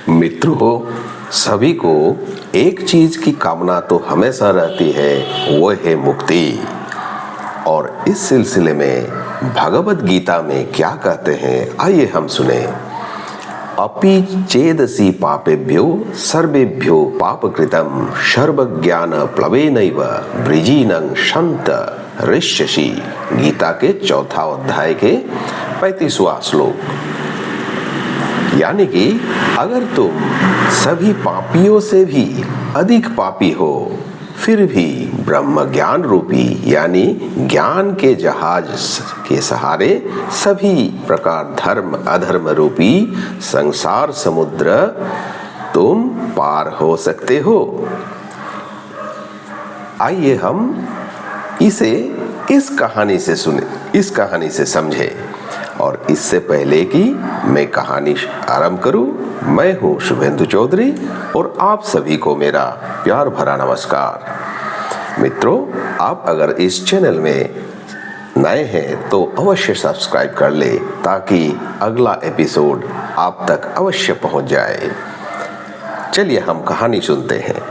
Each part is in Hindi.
मित्रों, सभी को एक चीज की कामना तो हमेशा रहती है, वो है मुक्ति। और इस सिलसिले में भगवत गीता में क्या कहते हैं, आइए हम सुने। अपि चेदसि पापेभ्यो सर्वेभ्यो पापकृतं सर्वज्ञान प्लवेनैव वृजिनं सन्त ऋष्यसि। गीता के चौथा अध्याय के 35वां श्लोक। यानी कि अगर तुम सभी पापियों से भी अधिक पापी हो, फिर भी ब्रह्म ज्ञान रूपी यानी ज्ञान के जहाज के सहारे सभी प्रकार धर्म अधर्म रूपी संसार समुद्र तुम पार हो सकते हो। आइए हम इसे इस कहानी से समझे। और इससे पहले कि मैं कहानी आरंभ करूं, मैं हूं शुभेंदु चौधरी और आप सभी को मेरा प्यार भरा नमस्कार। मित्रों, आप अगर इस चैनल में नए हैं तो अवश्य सब्सक्राइब कर ले, ताकि अगला एपिसोड आप तक अवश्य पहुंच जाए। चलिए हम कहानी सुनते हैं।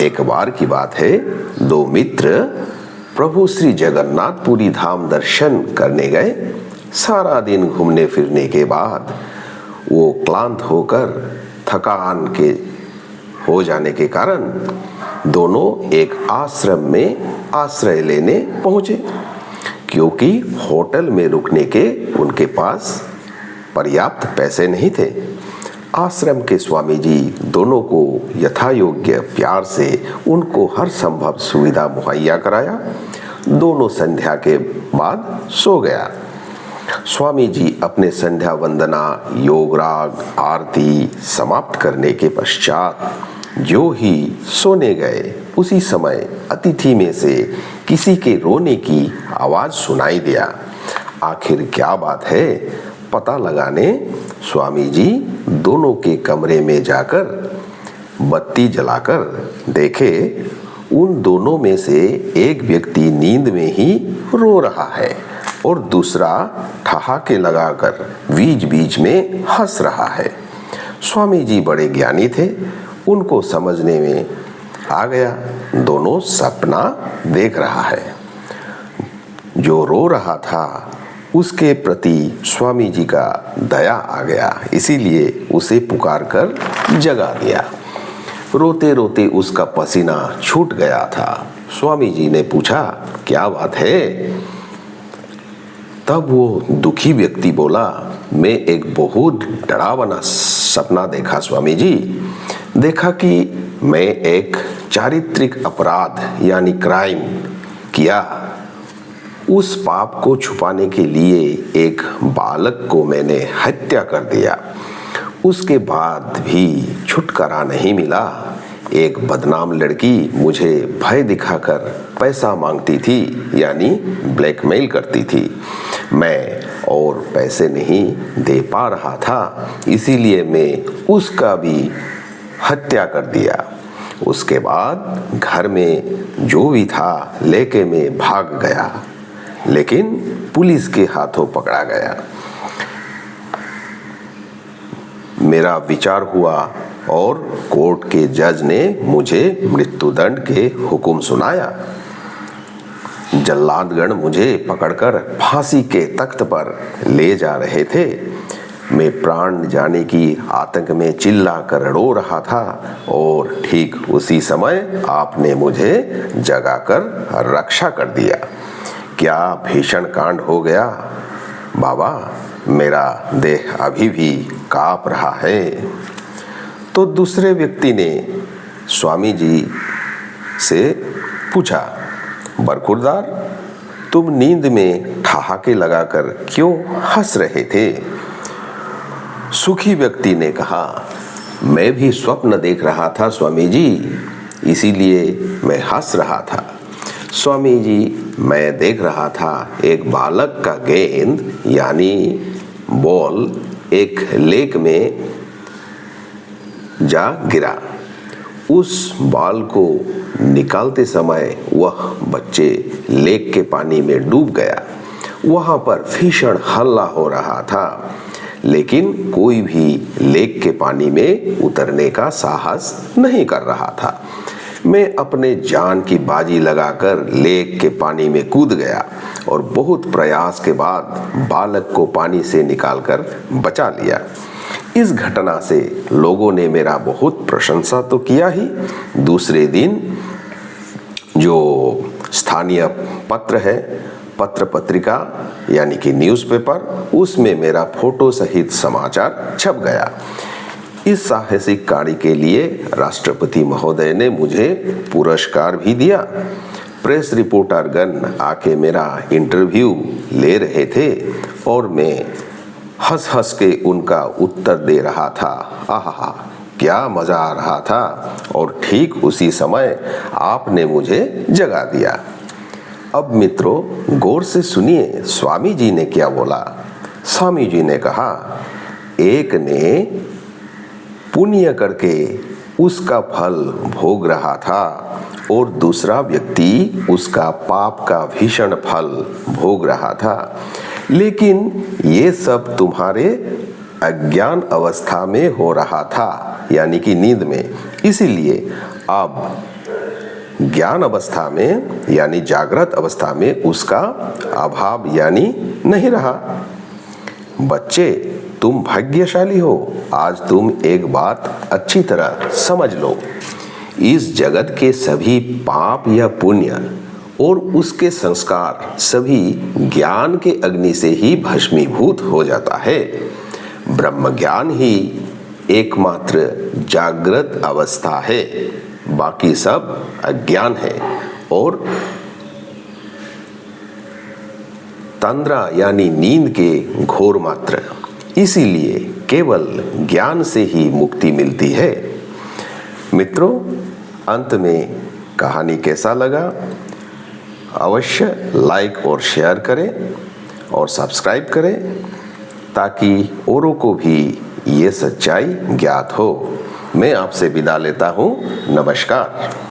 एक बार की बात है, दो मित्र प्रभु श्री जगन्नाथपुरी धाम दर्शन करने गए। सारा दिन घूमने फिरने के बाद वो क्लांत होकर थकान के हो जाने के कारण दोनों एक आश्रम में आश्रय लेने पहुंचे, क्योंकि होटल में रुकने के उनके पास पर्याप्त पैसे नहीं थे। आश्रम के स्वामी जी दोनों को यथायोग्य प्यार से उनको हर संभव सुविधा मुहैया कराया। दोनों संध्या के बाद सो गया। स्वामी जी अपने संध्या वंदना योग राग आरती समाप्त करने के पश्चात जो ही सोने गए, उसी समय अतिथि में से किसी के रोने की आवाज सुनाई दिया। आखिर क्या बात है पता लगाने स्वामी जी दोनों के कमरे में जाकर बत्ती जलाकर देखे, उन दोनों में से एक व्यक्ति नींद में ही रो रहा है और दूसरा ठहाके लगाकर बीच बीच में हंस रहा है। स्वामी जी बड़े ज्ञानी थे, उनको समझने में आ गया दोनों सपना देख रहा है। जो रो रहा था उसके प्रति स्वामी जी का दया आ गया, इसीलिए उसे पुकार कर जगा दिया। रोते रोते उसका पसीना छूट गया था। स्वामी जी ने पूछा, क्या बात है? तब वो दुखी व्यक्ति बोला, मैं एक बहुत डरावना सपना देखा स्वामी जी। देखा कि मैं एक चारित्रिक अपराध यानी क्राइम किया। उस पाप को छुपाने के लिए एक बालक को मैंने हत्या कर दिया। उसके बाद भी छुटकारा नहीं मिला। एक बदनाम लड़की मुझे भय दिखाकर पैसा मांगती थी, यानी ब्लैकमेल करती थी। मैं और पैसे नहीं दे पा रहा था, इसीलिए मैं उसका भी हत्या कर दिया। उसके बाद घर में जो भी था लेके मैं भाग गया, लेकिन पुलिस के हाथों पकड़ा गया। मेरा विचार हुआ और कोर्ट के जज ने मुझे मृत्युदंड के हुक्म सुनाया। जल्लादगण मुझे पकड़कर फांसी के तख्त पर ले जा रहे थे। मैं प्राण जाने की आतंक में चिल्लाकर रो रहा था और ठीक उसी समय आपने मुझे जगाकर रक्षा कर दिया। क्या भीषण कांड हो गया बाबा, मेरा देह अभी भी कांप रहा है। तो दूसरे व्यक्ति ने स्वामी जी से पूछा, बरखुरदार, तुम नींद में ठहाके लगाकर क्यों हंस रहे थे? सुखी व्यक्ति ने कहा, मैं भी स्वप्न देख रहा था स्वामी जी, इसीलिए मैं हंस रहा था। स्वामी जी, मैं देख रहा था एक बालक का गेंद यानी बॉल एक लेक में जा गिरा। उस बॉल को निकालते समय वह बच्चे लेक के पानी में डूब गया। वहां पर भीषण हल्ला हो रहा था। लेकिन कोई भी लेक के पानी में उतरने का साहस नहीं कर रहा था। मैं अपने जान की बाजी लगाकर लेक के पानी में कूद गया और बहुत प्रयास के बाद बालक को पानी से निकालकर बचा लिया। इस घटना से लोगों ने मेरा बहुत प्रशंसा तो किया ही, दूसरे दिन जो स्थानीय पत्र है, पत्र पत्रिका यानी कि न्यूज़पेपर, उसमें मेरा फोटो सहित समाचार छप गया। इस साहसिक कार्य के लिए राष्ट्रपति महोदय ने मुझे पुरस्कार भी दिया। प्रेस रिपोर्टर गण आके मेरा इंटरव्यू ले रहे थे और मैं हंस हंस के उनका उत्तर दे रहा था। आहा, क्या मजा आ रहा था। और ठीक उसी समय आपने मुझे जगा दिया। अब मित्रों गौर से सुनिए स्वामी जी ने क्या बोला। स्वामी जी ने कहा, एक ने पुण्य करके उसका फल भोग रहा था और दूसरा व्यक्ति उसका पाप का भीषण फल भोग रहा था, लेकिन ये सब तुम्हारे अज्ञान अवस्था में हो रहा था, यानी कि नींद में। इसीलिए अब ज्ञान अवस्था में यानी जागृत अवस्था में उसका अभाव यानी नहीं रहा। बच्चे तुम भाग्यशाली हो। आज तुम एक बात अच्छी तरह समझ लो, इस जगत के सभी पाप या पुण्य और उसके संस्कार सभी ज्ञान के अग्नि से ही भस्मीभूत हो जाता है। ब्रह्म ज्ञान ही एकमात्र जागृत अवस्था है, बाकी सब अज्ञान है और तंद्रा यानी नींद के घोर मात्र। इसीलिए केवल ज्ञान से ही मुक्ति मिलती है। मित्रों, अंत में कहानी कैसा लगा अवश्य लाइक और शेयर करें और सब्सक्राइब करें ताकि औरों को भी ये सच्चाई ज्ञात हो। मैं आपसे विदा लेता हूँ। नमस्कार।